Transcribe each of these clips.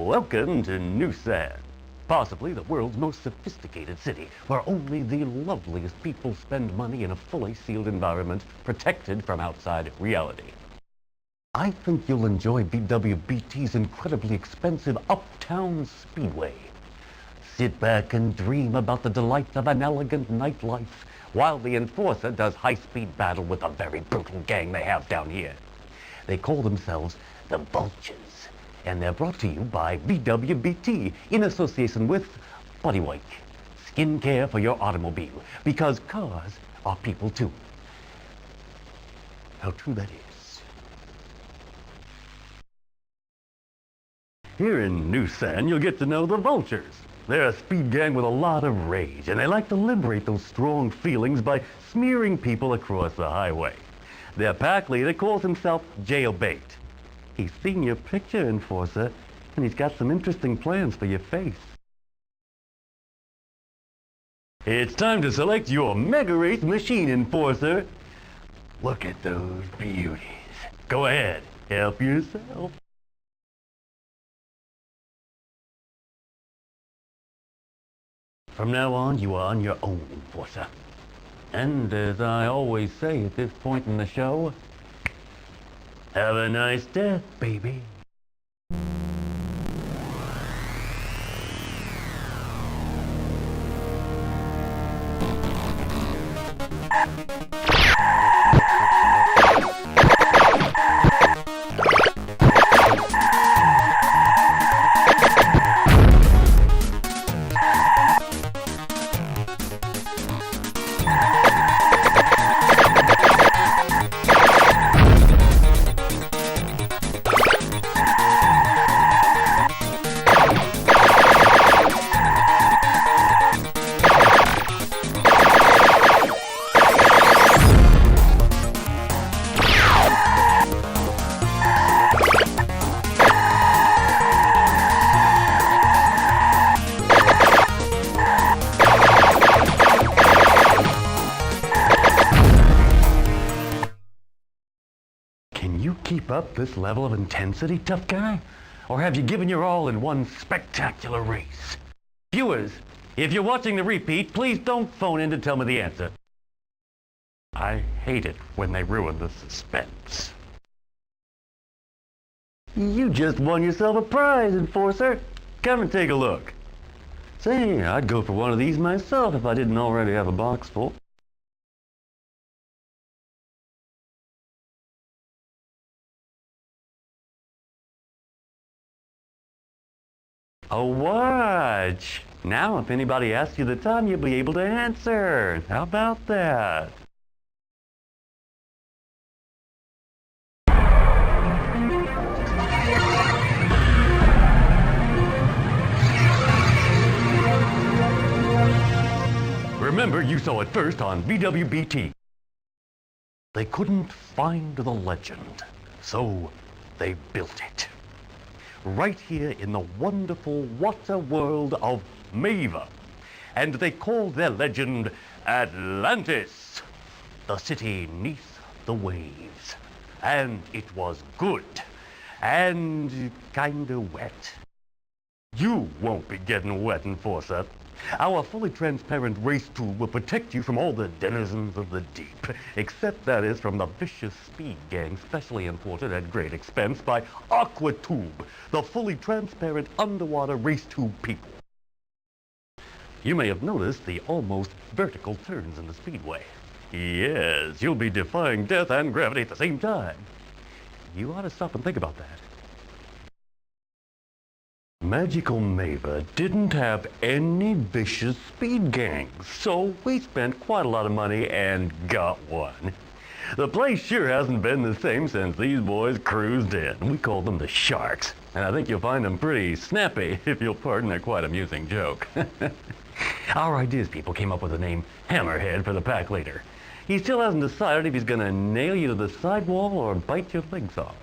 Welcome to New San, possibly the world's most sophisticated city, where only the loveliest people spend money in a fully sealed environment protected from outside reality. I think you'll enjoy VWBT's incredibly expensive uptown speedway. Sit back and dream about the delights of an elegant nightlife, while the Enforcer does high-speed battle with a very brutal gang they have down here. They call themselves the Vultures, and they're brought to you by VWBT in association with Body Wipe, skincare for your automobile, because cars are people too. How true that is. Here in New San, you'll get to know the Vultures. They're a speed gang with a lot of rage, and they like to liberate those strong feelings by smearing people across the highway. Their pack leader calls himself Jailbait. He's seen your picture, Enforcer, and he's got some interesting plans for your face. It's time to select your MegaRace machine, Enforcer. Look at those beauties. Go ahead, help yourself. From now on, you are on your own, Enforcer. And as I always say at this point in the show, have a nice death, baby. Can you keep up this level of intensity, tough guy? Or have you given your all in one spectacular race? Viewers, if you're watching the repeat, please don't phone in to tell me the answer. I hate it when they ruin the suspense. You just won yourself a prize, Enforcer. Come and take a look. Say, I'd go for one of these myself if I didn't already have a box full. A watch! Now, if anybody asks you the time, you'll be able to answer. How about that? Remember, you saw it first on VWBT. They couldn't find the legend, so they built it. Right here in the wonderful water world of Mava. And they called their legend Atlantis, the city neath the waves. And it was good, and kinda wet. You won't be getting wet, Enforcer. Our fully transparent race tube will protect you from all the denizens of the deep, except that is from the vicious speed gang specially imported at great expense by AquaTube, the fully transparent underwater race tube people. You may have noticed the almost vertical turns in the speedway. Yes, you'll be defying death and gravity at the same time. You ought to stop and think about that. Magical Mava didn't have any vicious speed gangs, so we spent quite a lot of money and got one. The place sure hasn't been the same since these boys cruised in. We call them the Sharks, and I think you'll find them pretty snappy, if you'll pardon a quite amusing joke. Our ideas people came up with the name Hammerhead for the pack leader. He still hasn't decided if he's gonna nail you to the sidewall or bite your legs off.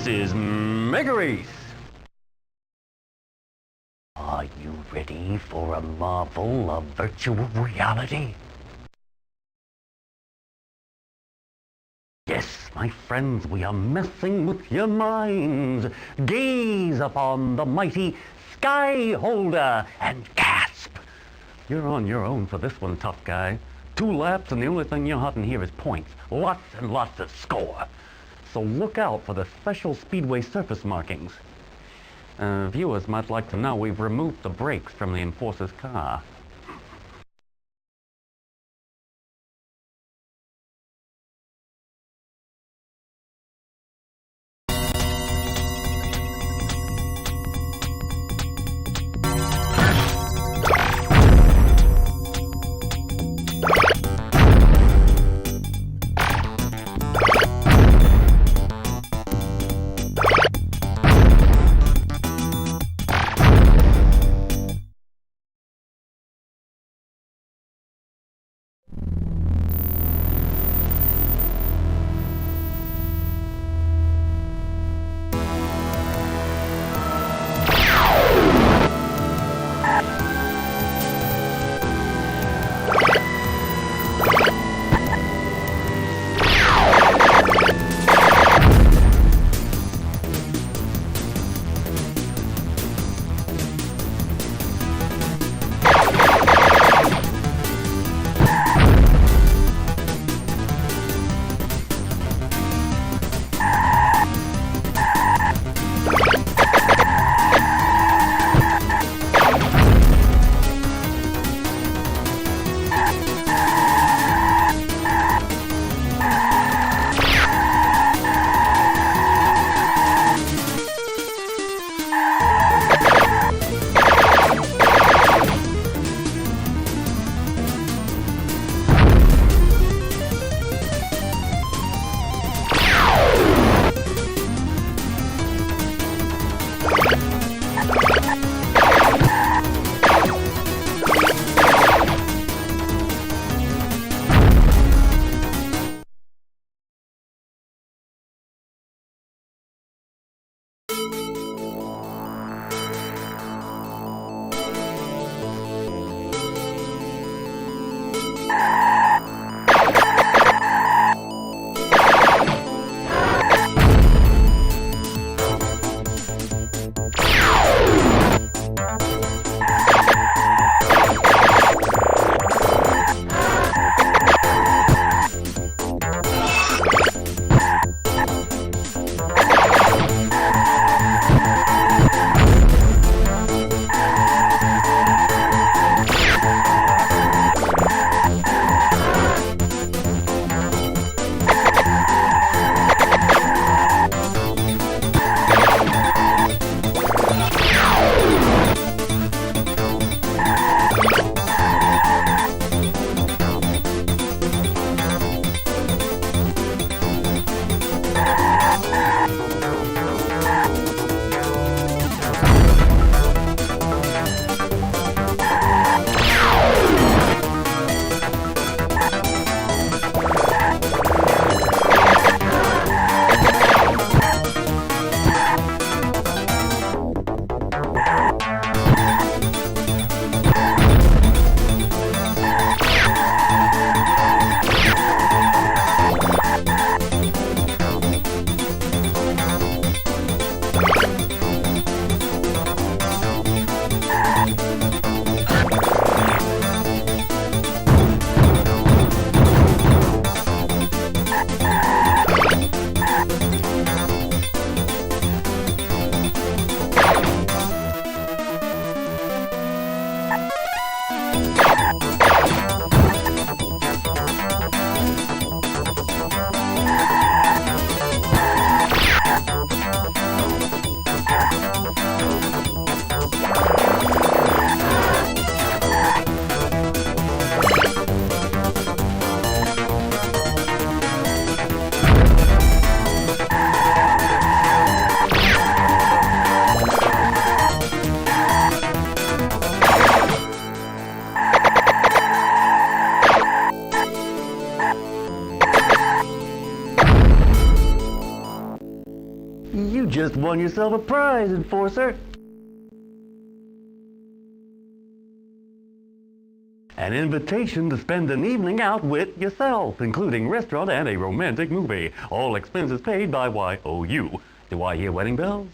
This is MegaRace. Are you ready for a marvel of virtual reality? Yes, my friends, we are messing with your minds. Gaze upon the mighty Sky Holder and gasp. You're on your own for this one, tough guy. 2 laps and the only thing you're hunting here is points. Lots and lots of score. So look out for the special speedway surface markings. Viewers might like to know we've removed the brakes from the enforcer's car. you just won yourself a prize, Enforcer. An invitation to spend an evening out with yourself, including restaurant and a romantic movie. All expenses paid by YOU. Do I hear wedding bells?